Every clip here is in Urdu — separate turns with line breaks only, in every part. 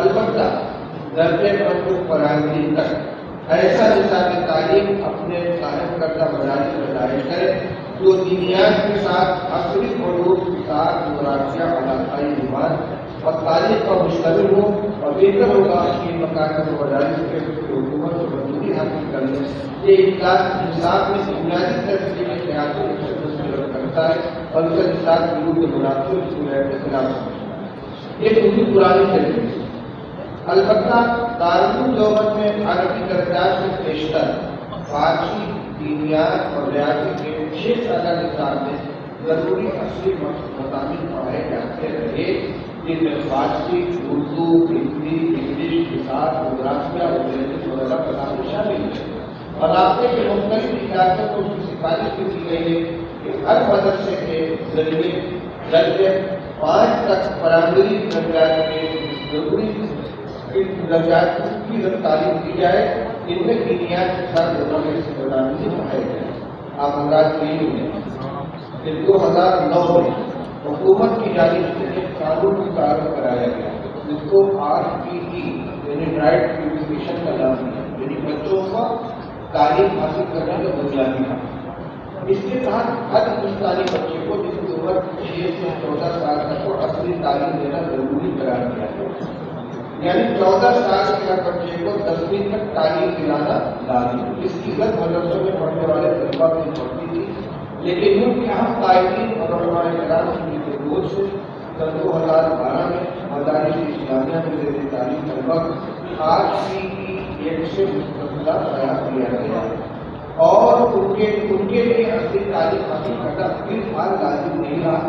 البتہ درجے بندوں برادری تک ایسا نظام تعلیم اپنے قائم کردہ مدارس میں دائر کرے جو دینیات کے ساتھ عصری علوم کے ساتھ جغرافیہ علاقائی ایمان اور تاریخ پر مشتمل ہو، اور بہتر ہوگا کہ مکاتب مدارس کے حکومت کو منظوری حاصل کرنے یہ انصاف میں بنیادی طریقے کے خیالوں کی مدد کرتا ہے اور اسے انصاف کی روح کے مناسب صورت کے خلاف یہ پوری پرانی طریقے سے۔ البتہ دارالعلوم دیوبند میں عربی درجات سے بیشتر فارسی، دینیات اور ریاضی کے 6 سالہ نصاب میں ضروری اصلی مضامین پڑھائے جاتے رہے، جن میں فارسی، اردو، ہندی، انگلش، حساب، جغرافیہ اور ریاضی وغیرہ مضامین شامل ہیں۔ علاقے کے مختلف علاقوں کو سفارش کی گئی ہے کہ ہر مدرسے کے ذریعے درجے 5 تک پرائمری درجات کے ضروری درجات کی تعلیم دی جائے، ان میں دینیات کے ساتھ مضامین پڑھائے جائیں۔ آپ حضرات نہیں ہوئے 2009 میں حکومت کی جانب سے ایک قانون متعارف کرایا گیا جس کو RPE یعنی رائٹ ٹو ایجوکیشن کا نام دیا، یعنی بچوں کو تعلیم حاصل کرنے کا بنیادی حق۔ اس کے تحت ہر ہندوستانی بچے کو جس کی عمر 6 سے 14 سال تک کو اصلی تعلیم دینا ضروری قرار دیا گیا، یعنی 14 سال کے ہر بچے کو 10ویں تک تعلیم دلانا لازم۔ اس کی عزت مدرسوں میں پڑھنے والے طلبا کی پڑتی تھی، لیکن ان کے اہم قائدین اور علماء کرام کی بوجھ سے 2012 میں مدارس اسلامیہ میں زیر تعلیم طلبا RPE ایک سے مستقلہ قرار دیا گیا اور ان کے لیے اصلی تعلیم حاصل کرنا فی الحال لازم نہیں رہا،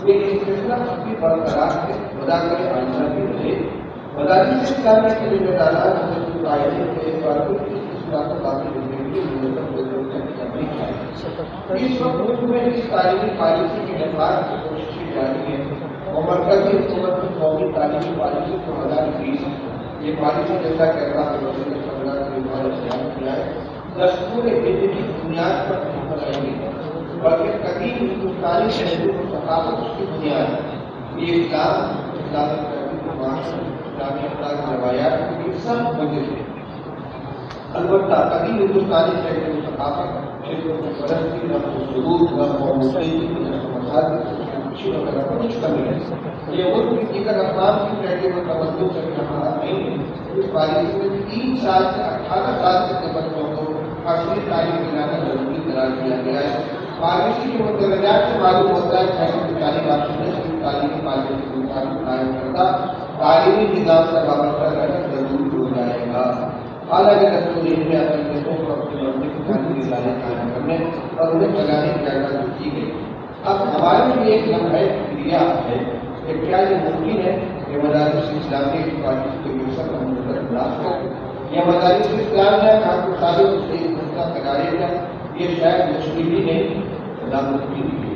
لیکن اس سلسلہ بھی برقرار ہے۔ خدا کرے آئندہ بھی رہے۔ مدارس اسلامیہ کے ذمہ داران حضرت قائدین کے ایک بار پھر اس اصلاح کو باقی زندگی کی منظم کرنی چاہیے۔ اس وقت میں اس تعلیمی پالیسی کے نفاذ کی کوششیں جاری ہیں اور مرکزی حکومت کی قومی تعلیمی پالیسی 2020 یہ پالیسی جیسا کہ اللہ کے وزیر صدر کے دوارا بیان کیا ہے دستور ہند کی بنیاد پر نہیں ہے بلکہ قدیم ہندوستانی شہروں کو ثقافت اس کی بنیاد ہے۔ یہ اسلامی اسلامی اخلاق روایات کی سب وجہ سے البتہ قدیم ہندوستانی شہروں کی ثقافت شہروں کی پرستی رقص و سلوک رقص و موسیقی خوشی وغیرہ پر مشتمل ہے۔ یہ ملک کی دیگر اقوام کی تحریر و توجہ سے ہمارا نہیں ہے۔ اس پالیسی میں 3 سال سے 18 سال تک کے بچوں کو اصلی تعلیم دلانا ضروری قرار دیا گیا ہے۔ پالیسی کے مندرجات سے معلوم ہوتا ہے کہ ہندوستانی باشندے سے تعلیمی پالیسی کے مطابق قائم کردہ تعلیمی نظام سے وابستہ رہنا ضروری ہو جائے گا۔ حالانکہ دستور ہند میں اپنے بچوں کو اپنی مرضی کی تعلیمی ادارے قائم کرنے اور انہیں چلانے کی اجازت دی گئی۔ اب ہمارے لیے ایک لمحہ فکریہ ہے کہ کیا یہ ممکن ہے کہ مدارس اسلامیہ کی پالیسی کو یوسف منتخب نہ ہو یا مدارس اسلامیہ کا مطابق اسے منتخب کرائے گا، یہ شاید مشکل ہی نہیں ناممکن ہی ہے۔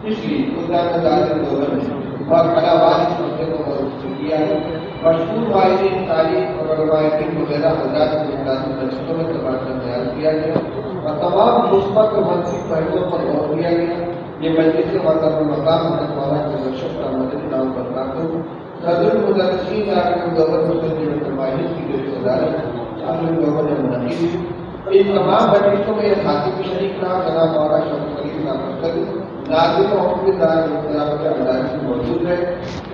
اس لیے مدارس دیوبند نے باقاعدہ واضح مسئلے کو مربوط کیا ہے۔ مشہور واحدین تعلیم اور علماء دین وغیرہ حضرات کے امدادی نشستوں میں تبادلہ تیار کیا گیا اور تمام مثبت اور منفی پہلوؤں پر غور کیا گیا۔ یہ مجلس محترم المقام حضرت مولانا تبشر کا مدنی نام برقرار صدر المدرسین دارالعلوم دیوبند مسلم جماعت کی جو صدارت دارالعلوم دیوبند نے منعقد کی۔ ان تمام مجلسوں میں یہ خاطب شریک رہا جناب مولانا شمس علی صاحب ناظرین و حکم دارالعلوم کے مدارس موجود ہے۔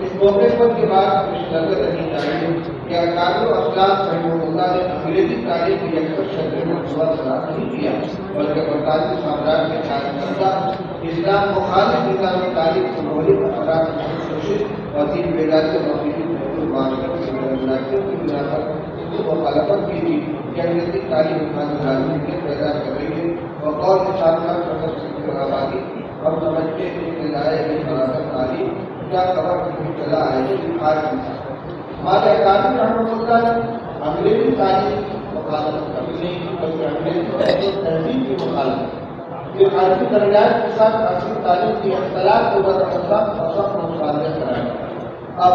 اس موقع پر یہ بات نظر رکھنی چاہیے کہ اکابر و اسلاف رحمہ اللہ نے انگریزی تعلیم کی اکثر شہروں میں بہت صلاح نہیں کیا بلکہ برطانوی سامراج کے قائم کردہ اسلام مخالف نظامی تعلیم کو مہلک اثرات کی کوشش اور دین بیداری اور مغربی معاشرت کی مذاکروں کی بنا پر مخالفت کی تھی کہ انگریزی تعلیم ملازمین پیدا کر رہی ہے اور قول کے ساتھ ساتھ آبادی ہم سمجھتے ہیں کہ لائے گئی فراغت تعلیم کیا خبر چلا ہے آج ہمارے اکابر رحمۃ اللہ نے انگریزی تعلیم کی مخالفت کبھی نہیں کی بلکہ انگریزی تہذیب کی مخالفت یہ عربی درجات کے ساتھ اصلی تعلیم کی اختلاف کو سخت مطالعہ کرایا۔ اب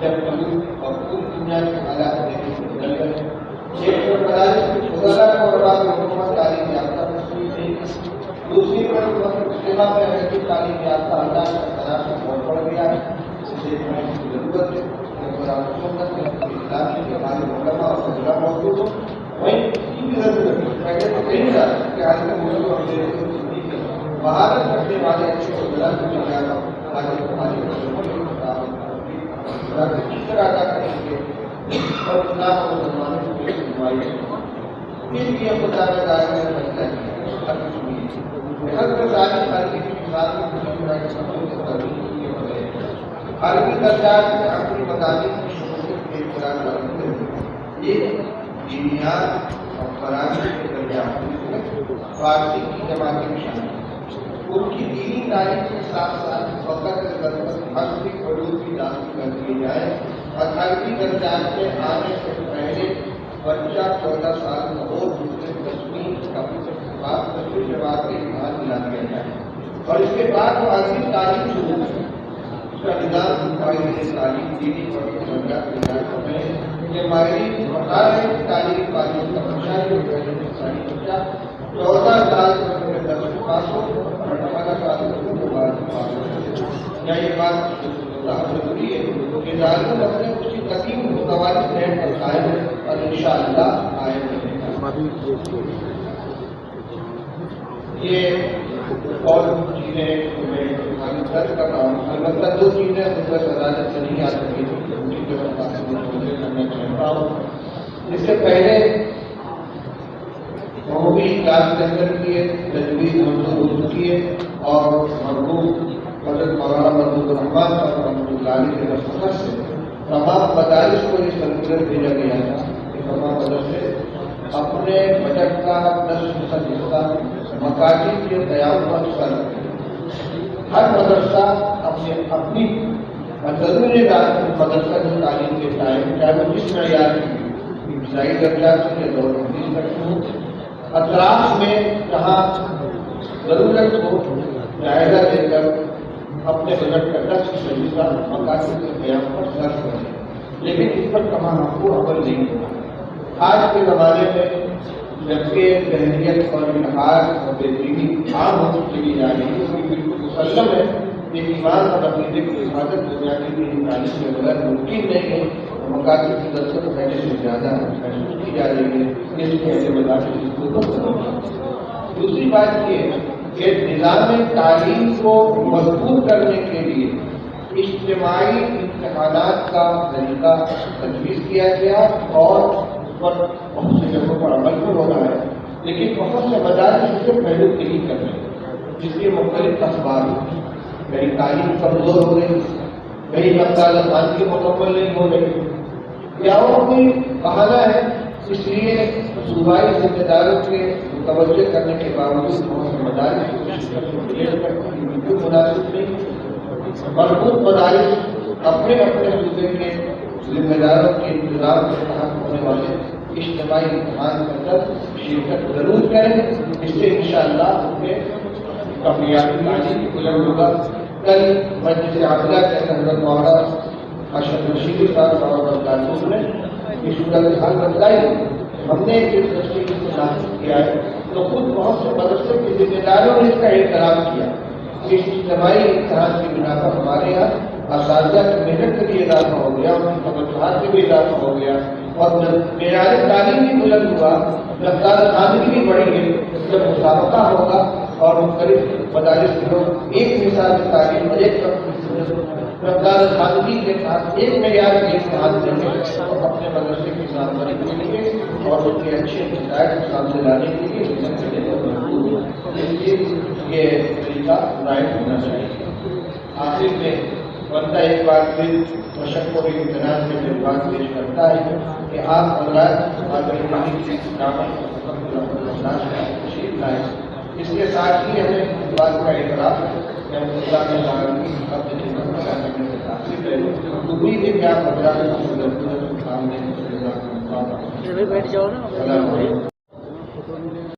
جب ملک اور پوری دنیا کے حالات دیکھنے سے بدل گئے، ایک پر مدارس کی 14 اور بعد حکومت تعلیم یافتہ تشکیل تھی، دوسری پر مسلمہ میں انگریزی تعلیم یافتہ اللہ کا تناسب بہت بڑھ گیا ہے۔ اسے دیکھنے کی ضرورت ہے کہ قرآن و سنت میں ہمارے علماء اور فضلاء موجود ہو، وہیں کی بھی ضرورت ہے. پہلے تو کہیں گا کہ آج کے موضوع اور مہارت رکھنے والے اچھے فضلاء کی بنیاد آگے ہماری اس طرح ادا کریں گے اور اسلام اور مسلمانوں کو سنوائی پھر بھی ہم خدا کا دائرہ فیصلہ حضرت ظالم عربی کی مثال میں کچھ طرح کے سبوں سے ترغیب کیے ہوئے ہیں. عربی درجات میں اپنی مطابق کی شمولیت کے اقرار کرتے ہیں. یہ دینیات اور فراغی کے درجات میں فارسی کی جماعتیں بھی شامل ہیں. ان کی دینی تعلیم کے ساتھ ساتھ وقت کے ضرورت حسبی حدود کی داخل کر دیے جائے اور عربی درجات میں آنے سے پہلے بچہ 14 سال کا ہو دوسرے 10ویں جماعت کے امتحان دلا دیا جائے اور اس کے بعد وہ عربی تعلیم شروع ہے. اس کا نظام تعلیم دینی یہ ماہرین بتا رہے ہیں. تعلیم تعلیم کا بچہ جو 14 سال 10ویں پاس ہو اور 18 سال کے بعد پاس ہو. کیا یہ بات ضروری ہے کہ ظالم اپنے اس کی قدیم متوازی ذہن پر قائم ہے اور انشاءاللہ قائم رہے گا. یہ اور چیزیں میں درج کر رہا ہوں. البتہ 2 چیزیں اس پر عدالت سے نہیں آ سکتی کرنا چاہتا ہوں. اس سے پہلے عمومی کلاس کے اندر کیے تجویز منظور ہو چکی ہے اور مرحوم حضرت مولانا محمود الرحمان صاحب رحمۃ اللہ علیہ کے دستخط سے تمام مدارس کو یہ سرکولر بھیجا گیا تھا کہ تمام مدرسے اپنے بجٹ کا 10% حصہ مکاتب کے قیام پر حصہ رکھتے ہیں. ہر مدرسہ اپنی ضروری مدرسہ کی تعلیم کے ٹائم چاہے وہ جس معیار کی ابتدائی درجات سے یا دور ہوں اطراف میں جہاں ضرورت ہو جائزہ دے کر اپنے بجٹ کا 10% حصہ مکاتب کے قیام پر صرف کریں. لیکن اس پر تمام آپ کو عمل نہیں ہوگا. آج کے زمانے میں جبکہ ذہنیت اور انحاظ اور بے دینی عام ہو چلی جا رہی ہے، اس کی بالکل مسلم ہے کہ ایمان اور عقیدے کی حفاظت دنیا کی تعلیم کے بغیر ممکن نہیں ہے. مکاتب کی درجت پہلے سے زیادہ محسوس کی جا رہی ہے. اس کے مدارس دوسری بات یہ ہے کہ نظام تعلیم کو مضبوط کرنے کے لیے اجتماعی امتحانات کا طریقہ تجویز کیا گیا اور اس پر بہت سی جگہوں پر عمل بھی ہو رہا ہے. لیکن بہت سے مدارس اس سے پہلو نہیں کر رہے ہیں جس کے مختلف اسباب ہیں. کہیں تعلیم کمزور ہو رہی، کہیں رفتار خانگی مکمل نہیں ہو رہی یا اور کوئی بہانہ ہے. اس لیے صوبائی ذمہ داروں کے متوجہ کرنے کے باوجود بہت سے مدارس بالکل مناسب نہیں. مربوط مدارس اپنے اپنے صوبے کے ذمہ داروں کے انتظام کے تحت ہونے والے اجتماعی امتحان کے اندر شرکت ضرور کریں. اس سے انشاءاللہ ان کے کامیابی تعلیم بلند ہوگا. کل مجلس عاملہ کے حضرت مولانا اشرف رشید صاحب اور نے اس صورت حال بتلائی. ہم نے اس تشکیل کو نافذ کیا ہے تو خود بہت سے مدرسے کے ذمہ داروں نے اس کا احترام کیا. اس اجتماعی امتحان کی بنا پر ہمارے یہاں اساتذہ کی محنت میں بھی اضافہ ہو گیا، ان کی توجہات میں بھی اضافہ ہو گیا اور معیار تعلیم بھی بلند ہوا. رفتار خواندگی بھی بڑھی گئی. جب مسابقہ ہوگا اور مختلف مدارس کے لوگ ایک مثال تعلیم اور ایک رفتار خواندگی کے ساتھ ایک معیار کے امتحان دیں گے اور اپنے مدرسے کی سامنے کے لیے اور ان کے اچھے نتائج کو سامنے لانے کے لیے یہ طریقہ رائٹ ہونا چاہیے. آخر میں بندہ ایک بار پھر تشکر امتناع سے میری بات پیش کرتا ہے کہ آپ حضرات تشریف لائیں. اس کے ساتھ ہی ہمیں اس بات کا اعتراف ہے کہ ہم اللہ کے تاثیر ہے. امید ہے کہ آپ حضرات سامنے